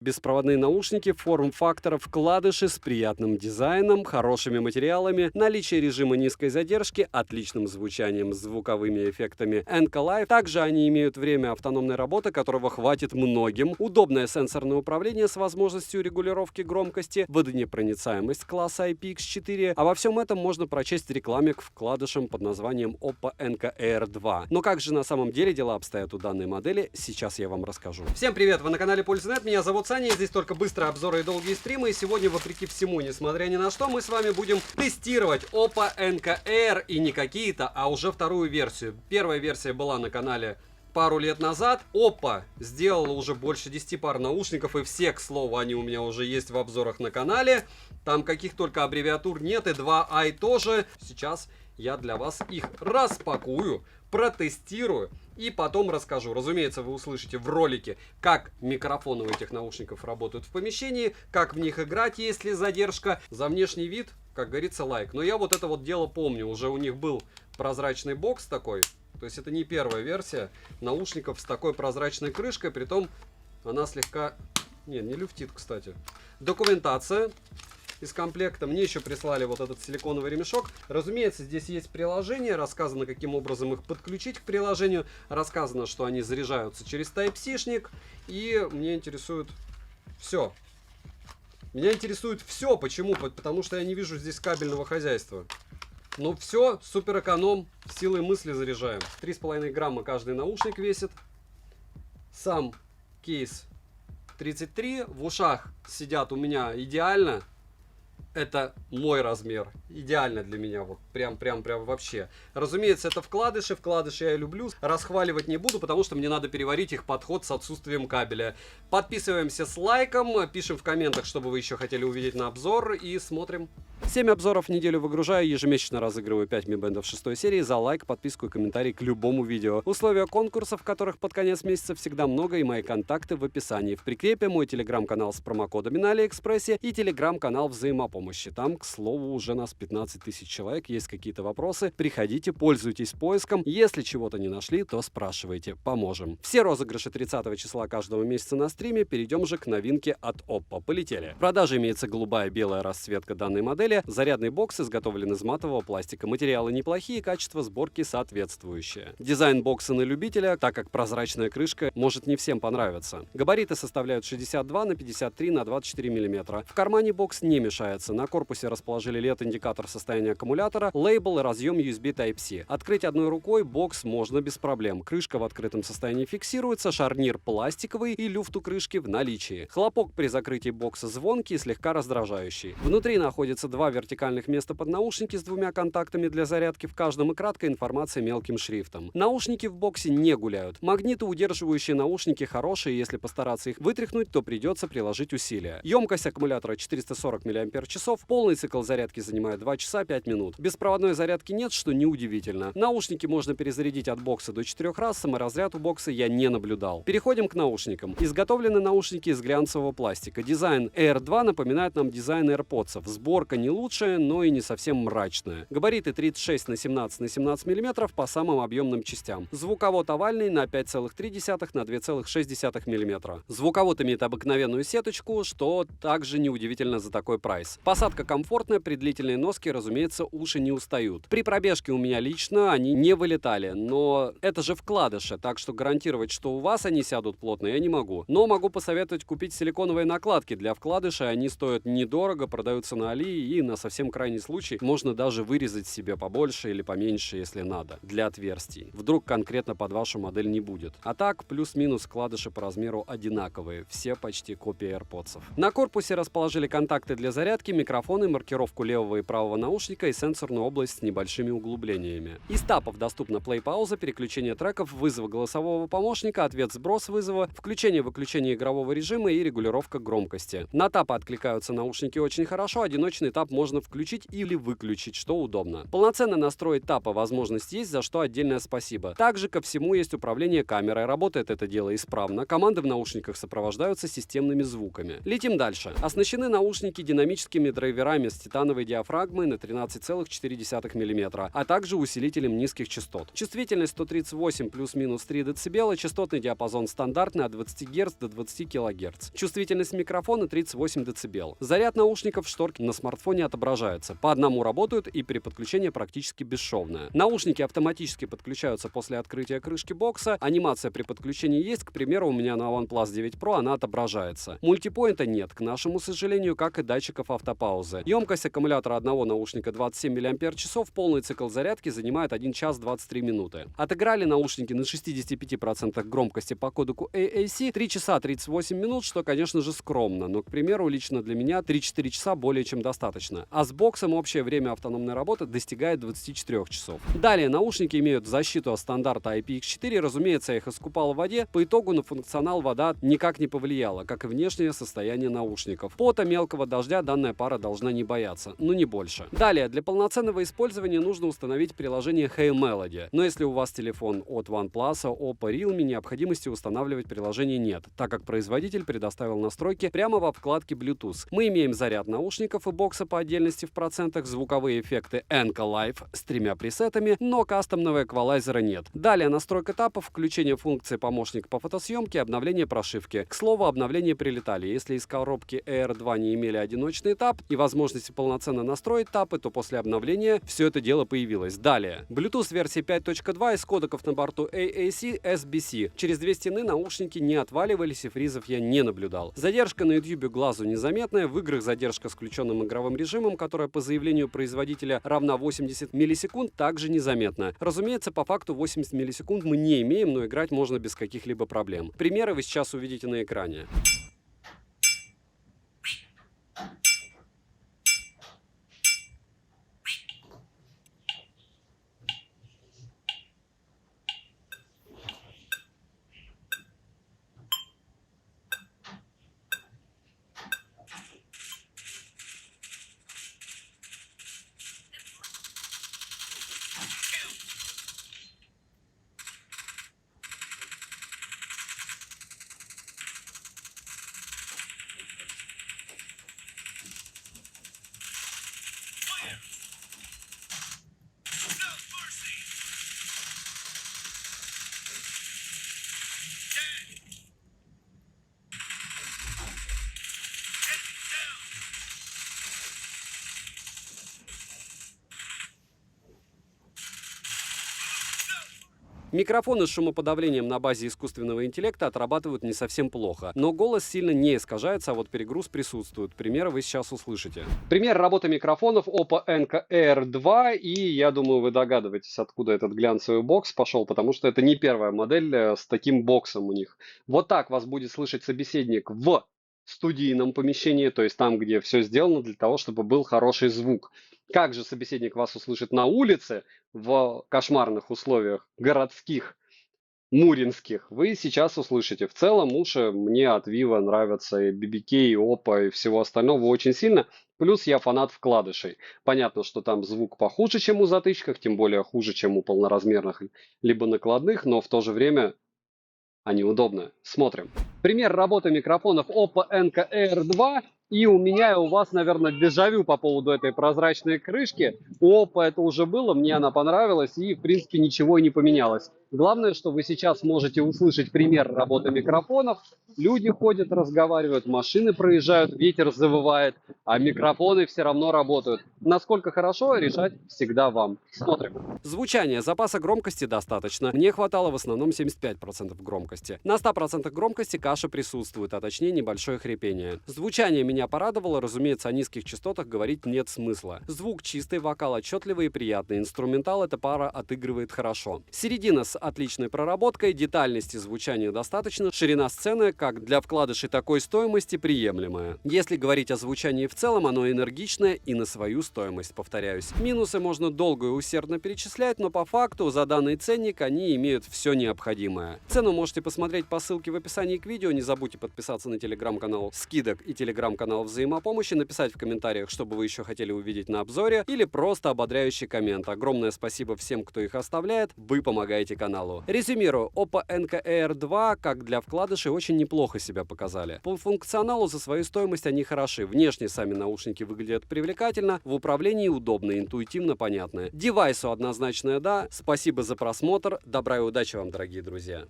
Беспроводные наушники, форм-фактора, вкладыши с приятным дизайном, хорошими материалами, наличие режима низкой задержки, отличным звучанием, звуковыми эффектами NK Live. Также они имеют время автономной работы, которого хватит многим, удобное сенсорное управление с возможностью регулировки громкости, водонепроницаемость класса IPX4. Обо всем этом можно прочесть в рекламе к вкладышам под названием Oppo Enka Air 2. Но как же на самом деле дела обстоят у данной модели, сейчас я вам расскажу. Всем привет, вы на канале Пульс.нет, меня зовут Саня, здесь только быстрые обзоры и долгие стримы, и сегодня, вопреки всему, несмотря ни на что, мы с вами будем тестировать Oppo Enka Air, и не какие-то, а уже вторую версию. Первая версия была на канале пару лет назад. Oppo сделала уже больше 10 пар наушников, и все, к слову, они у меня уже есть в обзорах на канале. Там каких только аббревиатур нет, и 2i тоже. Сейчас я для вас их распакую, протестирую и потом расскажу. Разумеется, вы услышите в ролике, как микрофоны у этих наушников работают в помещении, как в них играть, если задержка. За внешний вид, как говорится, лайк. Но я вот это вот дело помню. Уже у них был прозрачный бокс такой. То есть это не первая версия наушников с такой прозрачной крышкой. Притом она слегка... не люфтит, кстати. Документация из комплекта. Мне еще прислали вот этот силиконовый ремешок. Разумеется, здесь есть приложение. Рассказано, каким образом их подключить к приложению. Рассказано, что они заряжаются через Type-C-шник. И мне интересует все. Меня интересует все. Почему? Потому что я не вижу здесь кабельного хозяйства. Но все, супер эконом. Силой мысли заряжаем. 3,5 грамма каждый наушник весит. Сам кейс 33. В ушах сидят у меня идеально. Это мой размер. Идеально для меня. Вот прям вообще. Разумеется, это вкладыши. Вкладыши я люблю. Расхваливать не буду, потому что мне надо переварить их подход с отсутствием кабеля. Подписываемся с лайком. Пишем в комментах, что бы вы еще хотели увидеть на обзор. И смотрим. 7 обзоров в неделю выгружаю. Ежемесячно разыгрываю 5 Mi Band 6 серии. За лайк, подписку и комментарий к любому видео. Условия конкурсов, которых под конец месяца всегда много, и мои контакты в описании. В прикрепе мой телеграм-канал с промокодами на Алиэкспрессе и телеграм-канал взаимопомощи. Там, к слову, уже нас 15 тысяч человек. Есть какие-то вопросы? Приходите, пользуйтесь поиском. Если чего-то не нашли, то спрашивайте. Поможем. Все розыгрыши 30 числа каждого месяца на стриме. Перейдем же к новинке от Oppo. Полетели. В продаже имеется голубая и белая расцветка данной модели. Зарядный бокс изготовлен из матового пластика. Материалы неплохие, качество сборки соответствующее. Дизайн бокса на любителя, так как прозрачная крышка может не всем понравиться. Габариты составляют 62 на 53 на 24 мм. В кармане бокс не мешается. На корпусе расположили LED-индикатор состояния аккумулятора, лейбл и разъем USB Type-C. Открыть одной рукой бокс можно без проблем. Крышка в открытом состоянии фиксируется, шарнир пластиковый и люфт у крышки в наличии. Хлопок при закрытии бокса звонкий и слегка раздражающий. Внутри находится два вертикальных места под наушники с двумя контактами для зарядки в каждом и краткая информация мелким шрифтом. Наушники в боксе не гуляют. Магниты, удерживающие наушники, хорошие, если постараться их вытряхнуть, то придется приложить усилия. Емкость аккумулятора 440 мАч, полный цикл зарядки занимает 2 часа 5 минут. Беспроводной зарядки нет, что неудивительно. Наушники можно перезарядить от бокса до 4 раз, саморазряд у бокса я не наблюдал. Переходим к наушникам. Изготовлены наушники из глянцевого пластика. Дизайн Air 2 напоминает нам дизайн AirPods. Сборка не лучшая, но и не совсем мрачная. Габариты 36 на 17 на 17 мм по самым объемным частям. Звуковод овальный на 5,3 на 2,6 мм. Звуковод имеет обыкновенную сеточку, что также неудивительно за такой прайс. Посадка комфортная, при длительной носке, разумеется, уши не устают. При пробежке у меня лично они не вылетали, но это же вкладыши, так что гарантировать, что у вас они сядут плотно, я не могу. Но могу посоветовать купить силиконовые накладки для вкладышей, они стоят недорого, продаются на Али, и на совсем крайний случай можно даже вырезать себе побольше или поменьше, если надо, для отверстий. Вдруг конкретно под вашу модель не будет. А так, плюс-минус вкладыши по размеру одинаковые, все почти копии AirPods. На корпусе расположили контакты для зарядки, микрофоны, маркировку левого и правого наушника и сенсорную область с небольшими углублениями. Из тапов доступна плей-пауза, переключение треков, вызов голосового помощника, ответ-сброс вызова, включение-выключение игрового режима и регулировка громкости. На тапы откликаются наушники очень хорошо, одиночный тап факторов можно включить или выключить, что удобно. Полноценно настроить тапа возможность есть, за что отдельное спасибо. Также ко всему есть управление камерой, работает это дело исправно, команды в наушниках сопровождаются системными звуками. Летим дальше. Оснащены наушники динамическими драйверами с титановой диафрагмой на 13,4 мм, а также усилителем низких частот. Чувствительность 138 плюс-минус 3 дБ, частотный диапазон стандартный от 20 Гц до 20 кГц. Чувствительность микрофона 38 дБ. Заряд наушников в шторке на смартфоне отображается. По одному работают и при подключении практически бесшовная. Наушники автоматически подключаются после открытия крышки бокса. Анимация при подключении есть, к примеру, у меня на OnePlus 9 Pro она отображается. Мультипоинта нет, к нашему сожалению, как и датчиков автопаузы. Емкость аккумулятора одного наушника 27 мАч, полный цикл зарядки занимает 1 час 23 минуты. Отыграли наушники на 65% громкости по кодеку AAC 3 часа 38 минут, что, конечно же, скромно, но, к примеру, лично для меня 3-4 часа более чем достаточно. А с боксом общее время автономной работы достигает 24 часов. Далее, наушники имеют защиту от стандарта IPX4, разумеется, я их искупал в воде, по итогу на функционал вода никак не повлияла, как и внешнее состояние наушников. Пота, мелкого дождя данная пара должна не бояться, но не больше. Далее, для полноценного использования нужно установить приложение Hey Melody, но если у вас телефон от OnePlus, Oppo, Realme, необходимости устанавливать приложение нет, так как производитель предоставил настройки прямо во вкладке Bluetooth. Мы имеем заряд наушников и бокса по отдельности в процентах, звуковые эффекты Enco Live с 3 пресетами, но кастомного эквалайзера нет. Далее настройка тапов, включение функции помощник по фотосъемке, обновление прошивки. К слову, обновления прилетали. Если из коробки Air 2 не имели одиночный тап и возможности полноценно настроить тапы, то после обновления все это дело появилось. Далее. Bluetooth версии 5.2 из кодеков на борту AAC SBC. Через две стены наушники не отваливались и фризов я не наблюдал. Задержка на YouTube глазу незаметная. В играх задержка с включенным игровым режимом, которая по заявлению производителя равна 80 миллисекунд, также незаметна. Разумеется, по факту 80 миллисекунд мы не имеем, но играть можно без каких-либо проблем. Примеры вы сейчас увидите на экране. Микрофоны с шумоподавлением на базе искусственного интеллекта отрабатывают не совсем плохо, но голос сильно не искажается, а вот перегруз присутствует. Примеры вы сейчас услышите. Пример работы микрофонов Oppo Enco Air 2, и я думаю, вы догадываетесь, откуда этот глянцевый бокс пошел, потому что это не первая модель с таким боксом у них. Вот так вас будет слышать собеседник в студийном помещении, то есть там, где все сделано для того, чтобы был хороший звук. Как же собеседник вас услышит на улице в кошмарных условиях городских, муринских, вы сейчас услышите. В целом уши мне от Vivo нравятся и BBK, и Oppo, и всего остального очень сильно. Плюс я фанат вкладышей. Понятно, что там звук похуже, чем у затычках, тем более хуже, чем у полноразмерных либо накладных, но в то же время они удобны. Смотрим. Пример работы микрофонов Oppo Enco Air 2. И у меня и у вас, наверное, дежавю по поводу этой прозрачной крышки. У Oppo это уже было, мне она понравилась и, в принципе, ничего и не поменялось. Главное, что вы сейчас можете услышать пример работы микрофонов. Люди ходят, разговаривают, машины проезжают, ветер завывает, а микрофоны все равно работают. Насколько хорошо, решать всегда вам. Смотрим. Звучание. Запаса громкости достаточно. Мне хватало в основном 75% громкости. На 100% громкости каша присутствует, а точнее небольшое хрипение. Звучание меня порадовало, разумеется, о низких частотах говорить нет смысла. Звук чистый, вокал отчетливый и приятный. Инструментал эта пара отыгрывает хорошо. Середина с отличной проработкой, детальности звучания достаточно, ширина сцены, как для вкладышей такой стоимости, приемлемая. Если говорить о звучании в целом, оно энергичное и на свою стоимость, повторяюсь. Минусы можно долго и усердно перечислять, но по факту за данный ценник они имеют все необходимое. Цену можете посмотреть по ссылке в описании к видео, не забудьте подписаться на телеграм-канал скидок и телеграм-канал взаимопомощи, написать в комментариях, что бы вы еще хотели увидеть на обзоре, или просто ободряющий коммент. Огромное спасибо всем, кто их оставляет, вы помогаете каналу. Резюмирую, Oppo Enco Air 2, как для вкладышей, очень неплохо себя показали. По функционалу за свою стоимость они хороши. Внешне сами наушники выглядят привлекательно, в управлении удобно, интуитивно понятно. Девайсу однозначное да. Спасибо за просмотр, добра и удачи вам, дорогие друзья.